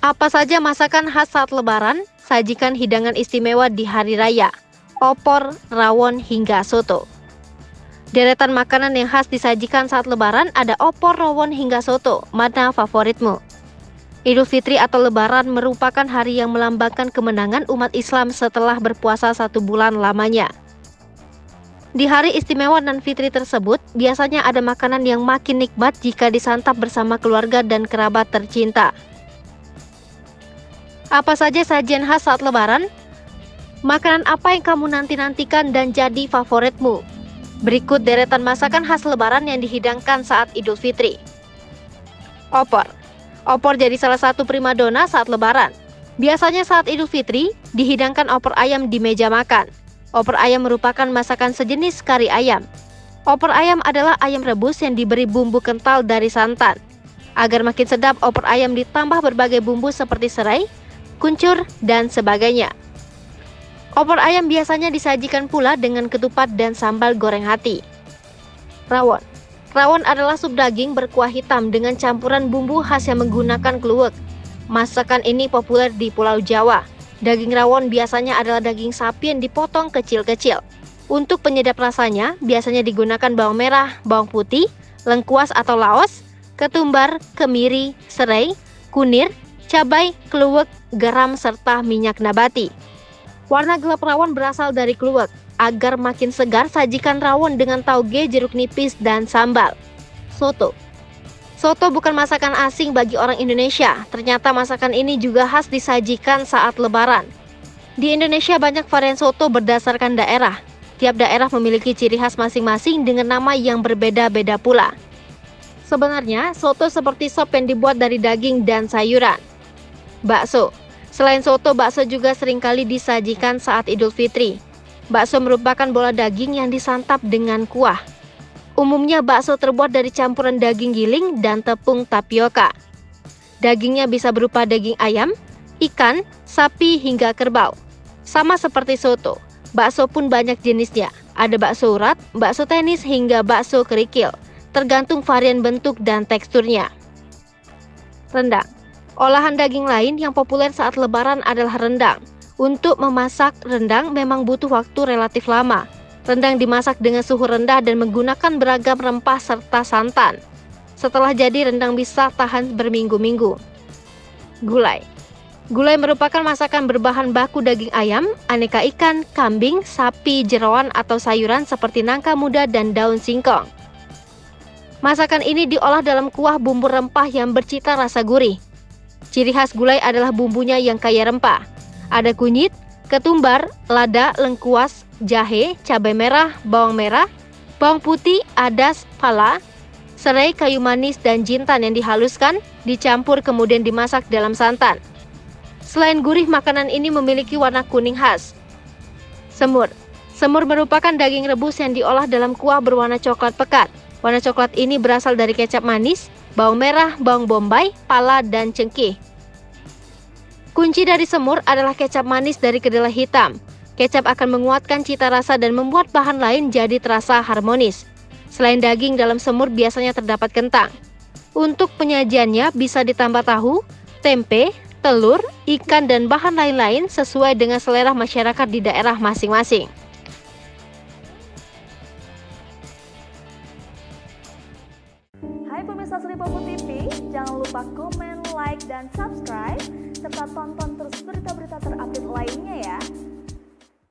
Apa saja masakan khas saat Lebaran? Sajikan hidangan istimewa di hari raya. Opor, rawon, hingga soto. Deretan makanan yang khas disajikan saat Lebaran ada opor, rawon, hingga soto. Mana favoritmu? Idul Fitri atau Lebaran merupakan hari yang melambangkan kemenangan umat Islam setelah berpuasa 1 bulan lamanya. Di hari istimewa nan fitri tersebut, biasanya ada makanan yang makin nikmat jika disantap bersama keluarga dan kerabat tercinta. Apa saja sajian khas saat Lebaran? Makanan apa yang kamu nanti-nantikan dan jadi favoritmu? Berikut deretan masakan khas Lebaran yang dihidangkan saat Idul Fitri. Opor. Opor jadi salah satu primadona saat Lebaran. Biasanya saat Idul Fitri, dihidangkan opor ayam di meja makan. Opor ayam merupakan masakan sejenis kari ayam. Opor ayam adalah ayam rebus yang diberi bumbu kental dari santan. Agar makin sedap, opor ayam ditambah berbagai bumbu seperti serai, kuncur, dan sebagainya. Opor ayam biasanya disajikan pula dengan ketupat dan sambal goreng hati. Rawon. Rawon adalah sup daging berkuah hitam dengan campuran bumbu khas yang menggunakan kluwek. Masakan ini populer di Pulau Jawa. Daging rawon biasanya adalah daging sapi yang dipotong kecil-kecil. Untuk penyedap rasanya, biasanya digunakan bawang merah, bawang putih, lengkuas atau laos, ketumbar, kemiri, serai, kunir, cabai, kluwek, garam, serta minyak nabati. Warna gelap rawon berasal dari kluwek. Agar makin segar, sajikan rawon dengan tauge, jeruk nipis, dan sambal. Soto. Soto bukan masakan asing bagi orang Indonesia. Ternyata masakan ini juga khas disajikan saat Lebaran. Di Indonesia banyak varian soto berdasarkan daerah. Tiap daerah memiliki ciri khas masing-masing dengan nama yang berbeda-beda pula. Sebenarnya, soto seperti sop yang dibuat dari daging dan sayuran. Bakso. Selain soto, bakso juga seringkali disajikan saat Idul Fitri. Bakso merupakan bola daging yang disantap dengan kuah. Umumnya bakso terbuat dari campuran daging giling dan tepung tapioka. Dagingnya bisa berupa daging ayam, ikan, sapi, hingga kerbau. Sama seperti soto, bakso pun banyak jenisnya. Ada bakso urat, bakso tenis, hingga bakso kerikil. Tergantung varian bentuk dan teksturnya. Rendang. Olahan daging lain yang populer saat Lebaran adalah rendang. Untuk memasak rendang memang butuh waktu relatif lama. Rendang dimasak dengan suhu rendah dan menggunakan beragam rempah serta santan. Setelah jadi, rendang bisa tahan berminggu-minggu. Gulai. Gulai merupakan masakan berbahan baku daging ayam, aneka ikan, kambing, sapi, jeroan atau sayuran seperti nangka muda dan daun singkong. Masakan ini diolah dalam kuah bumbu rempah yang bercita rasa gurih. Ciri khas gulai adalah bumbunya yang kaya rempah. Ada kunyit, ketumbar, lada, lengkuas, jahe, cabai merah, bawang putih, adas, pala, serai, kayu manis, dan jintan yang dihaluskan, dicampur kemudian dimasak dalam santan. Selain gurih, makanan ini memiliki warna kuning khas. Semur. Semur merupakan daging rebus yang diolah dalam kuah berwarna coklat pekat. Warna coklat ini berasal dari kecap manis, bawang merah, bawang bombay, pala, dan cengkeh. Kunci dari semur adalah kecap manis dari kedelai hitam. Kecap akan menguatkan cita rasa dan membuat bahan lain jadi terasa harmonis. Selain daging, dalam semur biasanya terdapat kentang. Untuk penyajiannya bisa ditambah tahu, tempe, telur, ikan, dan bahan lain-lain sesuai dengan selera masyarakat di daerah masing-masing. Hai pemirsa Selipopo TV, jangan lupa komen, like, dan subscribe, serta tonton terus berita-berita terupdate lainnya ya.